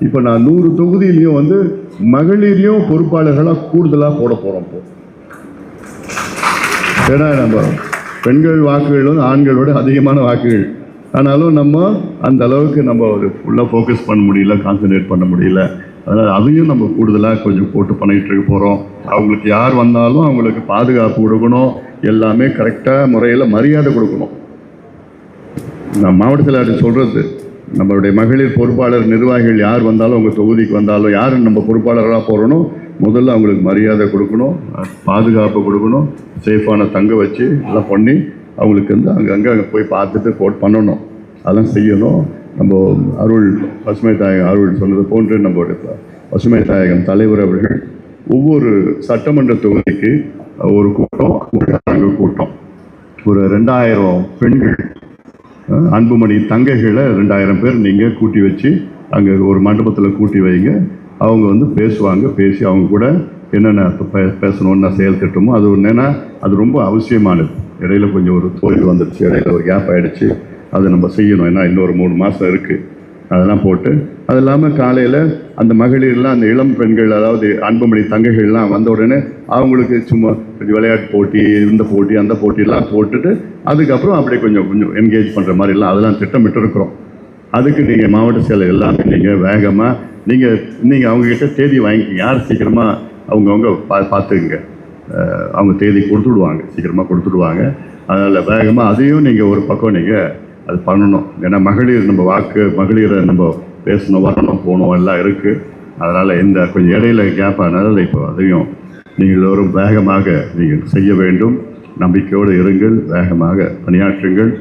இப்போ நான் 100 தொகுதியிலையும் வந்து மகளிரையும் பொறுப்பாளர்களாக கூடுதலாக போட போகிறோம். இப்போ ஏன்னா நம்ம பெண்கள் வாக்குகள் வந்து ஆண்களோட அதிகமான வாக்குகள், ஆனாலும் நம்ம அந்த அளவுக்கு நம்ம ஒரு ஃபுல்லாக ஃபோக்கஸ் பண்ண முடியல, கான்சன்ட்ரேட் பண்ண முடியல. அதனால் அதையும் நம்ம கூடுதலாக கொஞ்சம் போட்டு பண்ணிகிட்டு இருக்க போகிறோம். அவங்களுக்கு யார் வந்தாலும் அவங்களுக்கு பாதுகாப்பு கொடுக்கணும், எல்லாமே கரெக்டாக முறையில் மரியாதை கொடுக்கணும். நான் மாவட்ட செயலாளர் சொல்கிறது, நம்மளுடைய மகளிர் பொறுப்பாளர் நிர்வாகிகள் யார் வந்தாலும் உங்கள் தொகுதிக்கு வந்தாலும் யார் நம்ம பொறுப்பாளராக போகிறோனோ முதல்ல அவங்களுக்கு மரியாதை கொடுக்கணும், பாதுகாப்பு கொடுக்கணும், சேஃபான தங்க வச்சு எல்லாம் பண்ணி அவங்களுக்கு வந்து அங்கே போய் பார்த்துட்டு பண்ணணும், அதெல்லாம் செய்யணும். நம்ம அருள் பசுமை தாயகம் அருள் சொன்னது போன்று நம்மளுடைய பசுமை தாயகம் தலைவர் அவர்கள் ஒவ்வொரு சட்டமன்ற தொகுதிக்கு ஒரு கூட்டம் ஒரு 2000 பெண்கள் அன்புமணி தங்கைகளை 2000 பேர் நீங்கள் கூட்டி வச்சு அங்கே ஒரு மண்டபத்தில் கூட்டி வைங்க. அவங்க வந்து பேசுவாங்க, பேசி அவங்க கூட என்னென்ன பேசணும்னு செயல் திட்டமோ அது என்னென்னா அது ரொம்ப அவசியமானது. இடையில கொஞ்சம் ஒரு தோல்வி வந்துடுச்சு, இடையில ஒரு கேப் ஆகிடுச்சு, அதை நம்ம செய்யணும். ஏன்னா இன்னொரு 3 மாதம் இருக்குது. அதெல்லாம் போட்டு அது இல்லாமல் காலையில் அந்த மகளிர்லாம் அந்த இளம் பெண்கள் அதாவது அன்புமணி தங்கைகள்லாம் வந்த உடனே அவங்களுக்கு சும்மா கொஞ்சம் விளையாட்டு போட்டி இந்த போட்டி அந்த போட்டியெல்லாம் போட்டுட்டு அதுக்கப்புறம் அப்படியே கொஞ்சம் என்கேஜ் பண்ணுற மாதிரிலாம் அதெல்லாம் திட்டமிட்டு இருக்கிறோம். அதுக்கு நீங்கள் மாவட்ட செயலர் எல்லாமே நீங்கள் வேகமாக நீங்கள் அவங்கக்கிட்ட தேதி வாங்கிக்கிங்க. யார் சீக்கிரமாக அவங்கவுங்க பார்த்துக்குங்க, அவங்க தேதி கொடுத்துடுவாங்க, சீக்கிரமாக கொடுத்துடுவாங்க. அதனால் வேகமாக அதையும் நீங்கள் ஒரு பக்கம் நீங்கள் அது பண்ணணும். ஏன்னா மகளிர் நம்ம மகளிரை நம்ம பேசணும், வரணும், போகணும் எல்லாம் இருக்குது. அதனால் இந்த கொஞ்சம் இடையில கேப் ஆனதால் இப்போ அதையும் நீங்கள் எல்லோரும் வேகமாக நீங்கள் செய்ய வேண்டும். நம்பிக்கையோடு இருங்கள், வேகமாக பணியாற்றுங்கள்.